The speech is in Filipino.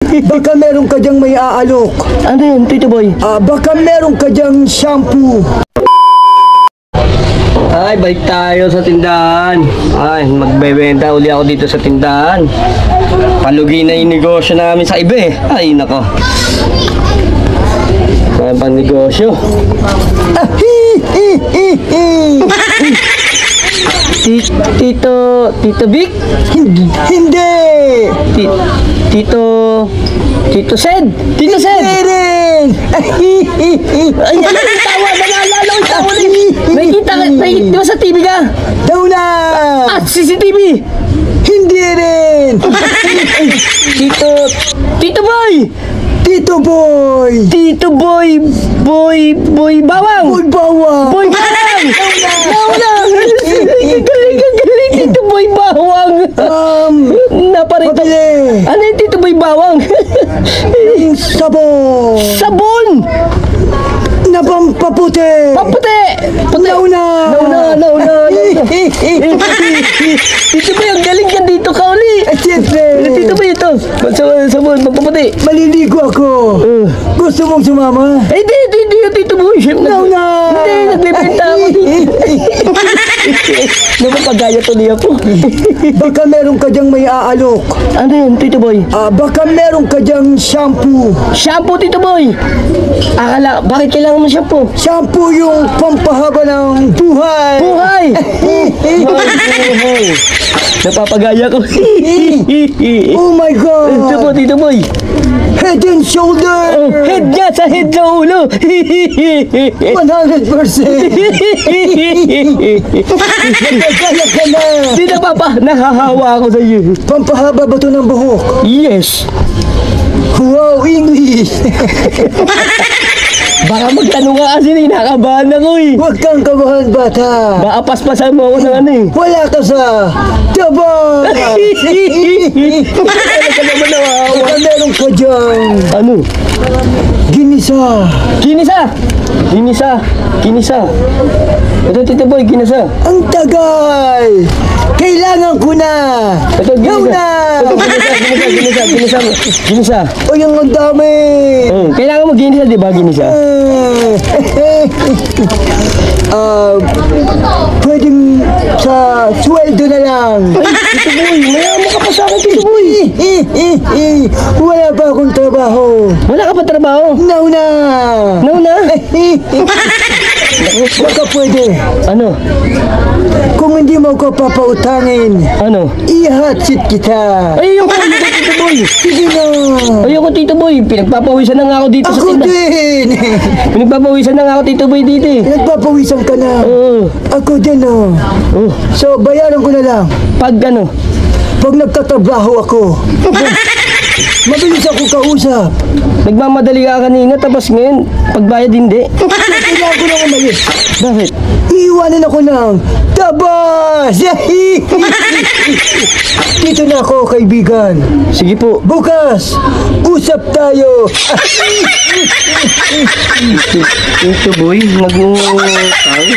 Baka meron ka dyang may aalok. Ano yun, Tito Boy? Baka meron ka dyang shampoo. Ay, balik tayo sa tindahan. Ay, magbebenta uli ako dito sa tindahan. Palugi na yung negosyo namin sa iba eh. Ay, nako. Saan pang negosyo? Tito Vic? Hindi. Tito Sed? Tito Sed? Hindi rin. Ay, ano yung tawa? Nalala ko yung tawa rin. Nakikita mo sa TV ka? Daw na. CCTV? Hindi rin. Tito Boy! Tito Boy. Tito Boy Bawang! Boy Bawang. Boy Bawang! Nauna! Galing, Tito Boy Bawang! Naparito. Pabili. Ano yung Tito Boy Bawang? Sabon. Sabon! Na pampaputi. Paputi! Nauna. Tito Boy, ang galing yan dito ka uli! Siyempre. Tito Boy, ito! Sabon, pampaputi! Maliligo ako. Gusto mong sumama? Eh, di, Tito Boy! Nauna. Hindi, nagbibenta ako dito. Napapagaya tuloy ako. Baka meron ka dyang may aalok. Ano yun, Tito Boy? Baka meron ka dyang shampoo. Shampoo, Tito Boy! Bakit kailangan mo shampoo? Shampoo yung pampahaba ng buhay. Buhay! Buhay! Napapagaya ko. Oh my Ito po, God. Tito Boy. Head and shoulder. Head nga sa head sa ulo. 100%. Nagkagaya ka na. Di na nahahawa ako sa iyo. Pampahaba ba ito ng buhok? Yes. Wow, English. Baka magtanong ka kasi nakabahan ako eh. Huwag kang kabahan, bata. Baka paspasan mo ako ng ano eh. Wala ka sa taba. Ano ka naman nawawa? Baka meron ka dyang Ano? ginisa. Kinisa. Ito, Tito Boy, kinisa. Ang tagal. Kailangan ko na. Ito, Now ginisa. na. Ginisa. O yung ang dami. Kailangan mo ginisa, di ba, ginisa? Pwedeng sa sweldo na lang. Tito Boy, mayaman ka pa sa akin, Tito Boy. Wala pa akong trabaho. Wala ka pa trabaho? Nauna. Baka pwede. Ano? Kung hindi mo ko papautangin, Ano? ihatsit kita. Ayoko, Tito Boy. Sige na. Ayoko, Tito Boy. Pinagpapawisan na nga ako dito sa Ako tindahan. din. Pinagpapawisan na nga ako, Tito Boy, dito eh. Nagpapawisan ka na. Oo. Ako din, oh. Oh. So, bayaran ko na lang. Pag ano? Pag nagtatrabaho ako. Mabilis ako kausap. Nagmamadali ka kanina, tapos ngayon, pagbayad hindi. Kailangan ko na umalis. Bakit? Iiwanan ako ng tabas! Dito na ako, kaibigan. Sige po. Bukas, usap tayo. Tito Boy, nag-uutang.